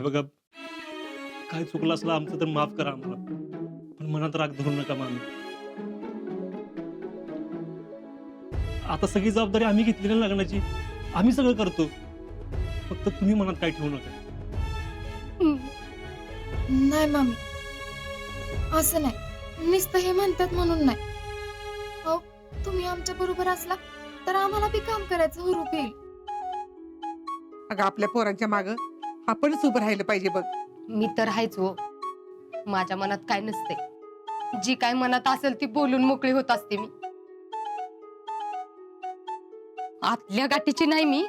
हे बघा, काय चुकलं असलं आमचं तर माफ करा आम्हाला, पण मनात राग धरू नका मामी. आता सगळी जबाबदारी आम्ही घेतलेली ना लग्नाची, आम्ही सगळं करतो. फक्त तुम्ही मनात काय ठेवू नका. नाही मामी, असं नाही. नुसतं हे म्हणतात म्हणून नाही. अहो, तुम्ही आमच्या बरोबर असला तर आम्हाला बी काम करायचं हुरूप येईल. अगं आपल्या पोरांच्या मागं आपणच उभं राहिलं पाहिजे बघ. मी तर आहेच हो. माझ्या मनात काय नसते. जी काय मनात असेल ती बोलून मोकळी होत असते मी. आतल्या गाठीची नाही मी.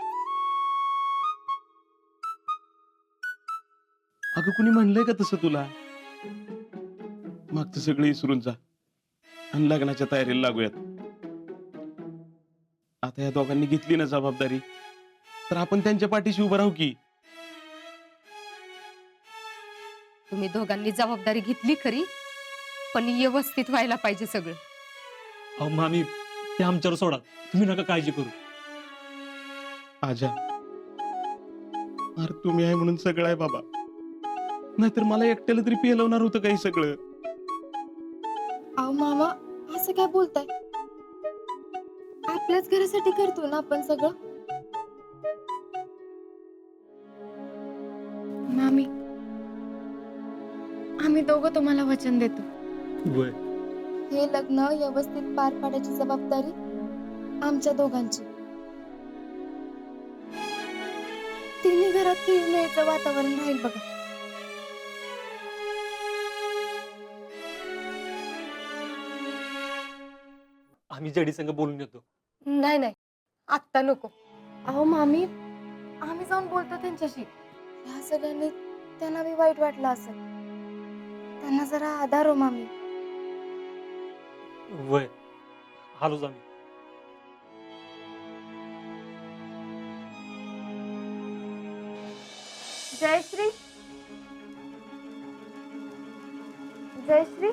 अगं कुणी म्हणलंय का तसं तुला? मागचं सगळं विसरून जा आणि लग्नाच्या तयारीला लागूयात. आता या दोघांनी घेतली ना जबाबदारी, तर आपण त्यांच्या पाठीशी उभं राहू की. तुम्ही दोघांनी जबाबदारी घेतली खरी, पण व्यवस्थित व्हायला पाहिजे सगळं. अहो मामी, ते आमच्यावर सोडा, तुम्ही नका काळजी करू. आजा, अरे तुम्ही आहे म्हणून सगळं आहे बाबा, नाहीतर मला एकट्याला तरी पेलवणार होतं काही सगळं. अहो मामा, असं काय बोलताय? आपल्याच घरासाठी करतो ना आपण सगळं. मामी, आम्ही दोघं तुम्हाला वचन देतो. वय हे लग्न व्यवस्थित पार पाडायची जबाबदारी आमच्या दोघांची. तिन्ही घरात खेळमेळीचं वातावरण राहील बघा. आम्ही जडी संग बोलून येतो. नाही नाही, आत्ता नको. अहो मामी, आम्ही जाऊन बोलतो त्यांच्याशी. ह्या सगळ्यांनी त्यांना बी वाईट वाटलं असेल. त्यांना जरा आधार हो मामी. वय आलोच आम्ही. जयश्री, जयश्री,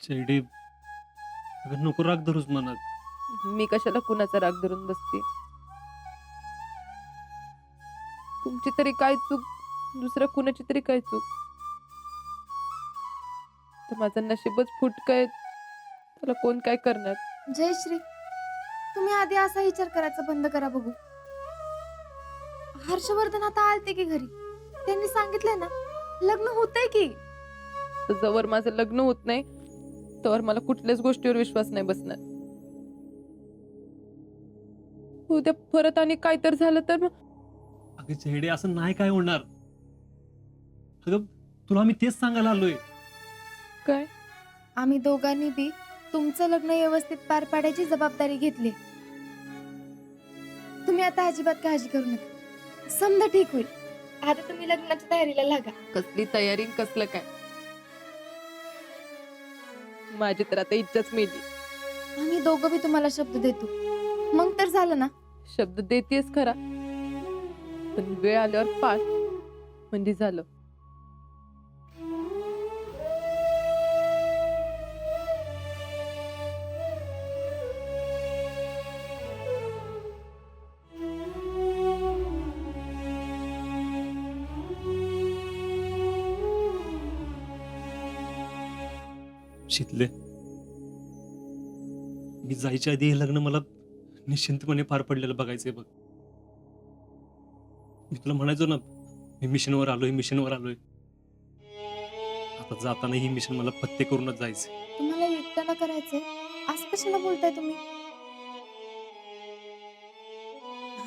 जयडी, अगं नको राग धरूच मनात. मी कशाला कुणाचा राग धरून बसते? तुमची तरी काय चूक, दुसऱ्या कुणाची तरी काय चूक? तर माझं नशीबच फुटकय, त्याला कोण काय करणार? जयश्री, तुम्ही आधी असा विचार करायचा बंद करा बघू. हर्षवर्धन आता आलते की घरी. त्यांनी सांगितलंय ना, लग्न होतंय की. तर जवळ माझं लग्न होत नाही तर मला कुठल्याच गोष्टीवर विश्वास नाही बसणार. उद्या परत आणि काय तर झालं तर मग अगं जयडे, असं नाही काय होणार. अगं तुला आम्ही तेच सांगायला आलोय. काय? आम्ही दोघांनी बी तुमचं लग्न व्यवस्थित पार पाडायची जबाबदारी घेतली. तुम्ही आता अजिबात काळजी करू नका. समजा ठीक होईल. आता तुम्ही लग्नाच्या तयारीला लागा. कसली तयारी कसलं काय? माझी तर आता इच्छाच मेली. आम्ही दोघं बी तुम्हाला शब्द देतो. मग तर झालं ना. शब्द देतेस खरा, पण वेळ आल्यावर पाठ म्हणजे झालं. शितले, मी जायच्या आधी हे लग्न मला निश्चिंतपणे पार पडलेलं बघायचंय बघ. मी तुला म्हणायचो ना, मी मिशनवर आलोय. आता जाताना ही मिशन मला पत्ते करूनच जायचंय. तुम्हाला एकट्याला करायचंय असं कशाला बोलताय तुम्ही?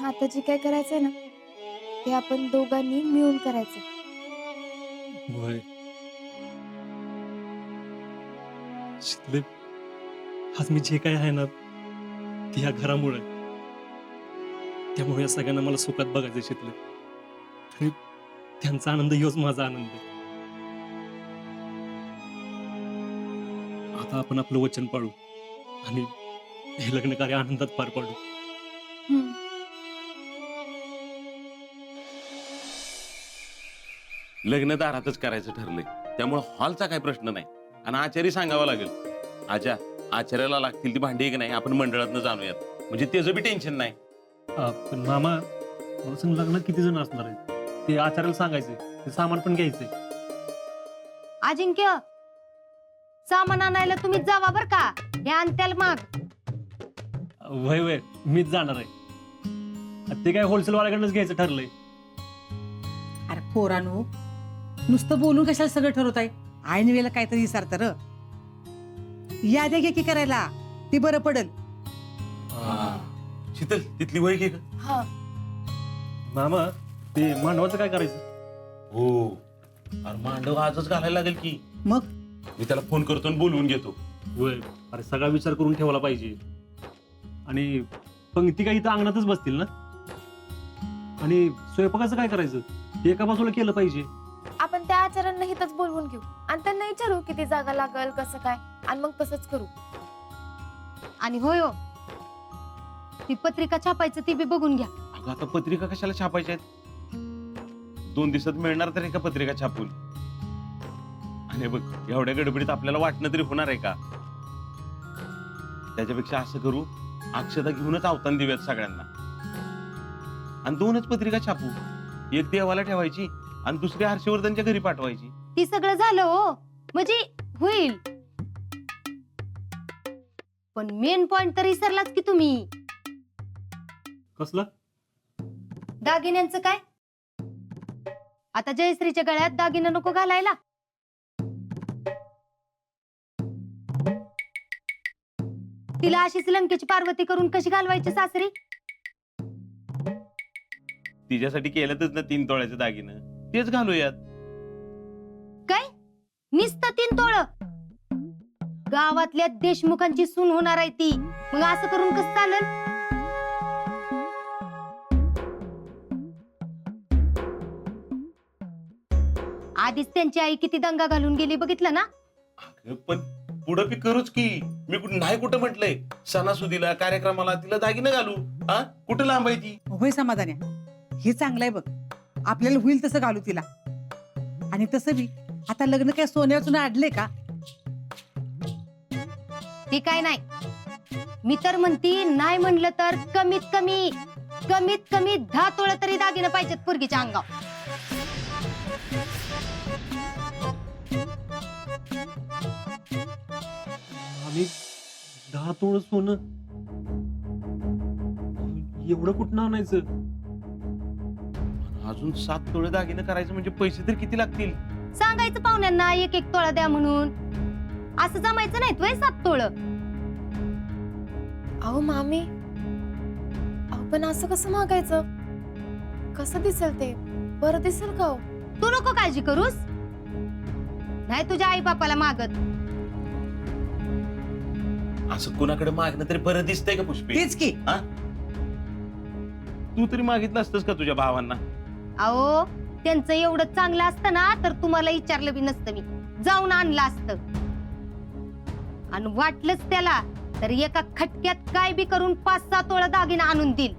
आता जे काय करायचंय ना, ते आपण दोघांनी मिळून करायचं. होय शितले, आज मी जे काय आहे ना, ते या घरामुळे. त्यामुळे या सगळ्यांना मला सुखात बघायचं शितले. आणि त्यांचा आनंद ह्योच माझा आनंद आहे. आता आपण आपलं वचन पाळू आणि हे लग्न कार्य आनंदात पार पाडू. हम्म. लग्न दारातच करायचं ठरलंय, त्यामुळे हॉलचा काही प्रश्न नाही. आणि आचार्य सांगावं लागेल. आचार्याला लागतील ती भांडी की नाही आपण मंडळातनं जाणूयात, म्हणजे त्याचं बी टेन्शन नाही. पण मामा, मला सांग लग्नात किती जण असणार आहेत ते आचार्याला सांगायचे, ते सामान पण घ्यायचंय. अजिंक्य, सामान आणायला तुम्हीच जावा बर का, हे आणत्याल माग. वय वय मीच जाणार आहे. ते काय होलसेल वाल्याकडनंच घ्यायचं ठरलंय. अरे पोरानो, नुसतं बोलून कशाला सगळं ठरवत आहे? ऐन वेळेला काहीतरी विचारतं र. याद्या घे की करायला, ती बरं पडल. शीतल, तिथली वय घे का? हा. मामा, ते मांडवाचं काय करायचं? हो, अरे मांडव आजच घालायला लागेल की. मग मी त्याला फोन करतो आणि बोलवून घेतो. वय, अरे सगळा विचार करून ठेवला पाहिजे. आणि पंक्ती काय इथं अंगणातच बसतील ना? आणि स्वयंपाकाचं काय करायचं? ते एका बाजूला केलं पाहिजे. आपण त्या आचार्यांना इथंच बोलवून घेऊ आणि त्यांना विचारू किती जागा लागल, कसं काय, आणि मग तसंच करू. आणि होय हो, ती पत्रिका छापायचं ती बी बघून घ्या. अगं आता पत्रिका कशाला छापायच्या आहेत? 2 दिवसात मिळणार तर एका पत्रिका छापून. आणि बघ, एवढ्या गडबडीत आपल्याला वाटणं तरी होणार आहे का? त्याच्यापेक्षा असं करू, अक्षता घेऊनच अवतान देऊयात सगळ्यांना आणि 2च पत्रिका छापू. एक देवाला ठेवायची आणि दुसरी हर्षवर्धनच्या घरी पाठवायची. ती सगळं झालं हो, म्हणजे होईल. पण मेन पॉइंट तर विसरलाच की तुम्ही. कसलं? दागिन्यांचं काय? आता जयश्रीच्या गळ्यात दागिना नको घालायला? तिला अशीच लंकेची पार्वती करून कशी घालवायची सासरी? तिच्यासाठी केलंच ना 3 तोळ्याचं दागिनं, तेच घालूयात. काय नुसतं 3 तोळ? गावातल्या देशमुखांची सून होणार आहे ती, मग असं करून कसं चालेल? आधीच त्यांची आई किती दंगा घालून गेली बघितलं ना? अगं, पण पुढं बी करूच की. मी नाही कुठं म्हटलंय सणासुदीला कार्यक्रमाला तिला दागिनं घालू. हा, कुठं लांब आहे ती? होय समाधान्या, हे चांगलं आहे बघ. आपल्याला होईल तसं घालू तिला. आणि तसं बी आता लग्न काय सोन्याचं अडले का? ते काय नाही, मी तर म्हणती नाही म्हणलं तर कमीत कमी 10 तोळ तरी दागिनं पाहिजेत पोरगीच्या अंगावर. आम्ही 10 तोळ सोनं एवढं कुठं आणायचं? अजून 7 तोळे दागिनं करायचं म्हणजे पैसे तर किती लागतील? सांगायचं पाहुण्यांना 1-1 तोळा द्या म्हणून. असं जमायचं नाही तुय 7 तोळ. अहो मामी, अहो पण असं कसं मागायचं? कसं दिसेल ते? बरं दिसेल का हो? तू नको काळजी करूस, नाही तुझ्या आई बापाला मागत. असं कोणाकडे मागणं तरी बरं दिसतंय का पुष्पे? तेच की. तू तरी मागितलं असतंस का तुझ्या भावांना? अहो, त्यांचं एवढं चांगलं असतं ना तर तुम्हाला विचारलं बी नसतं, मी जाऊन आणलं असतं. आणि वाटलंच त्याला तर एका खटक्यात काय बी करून 5-6 तोळा दागिना आणून देईल.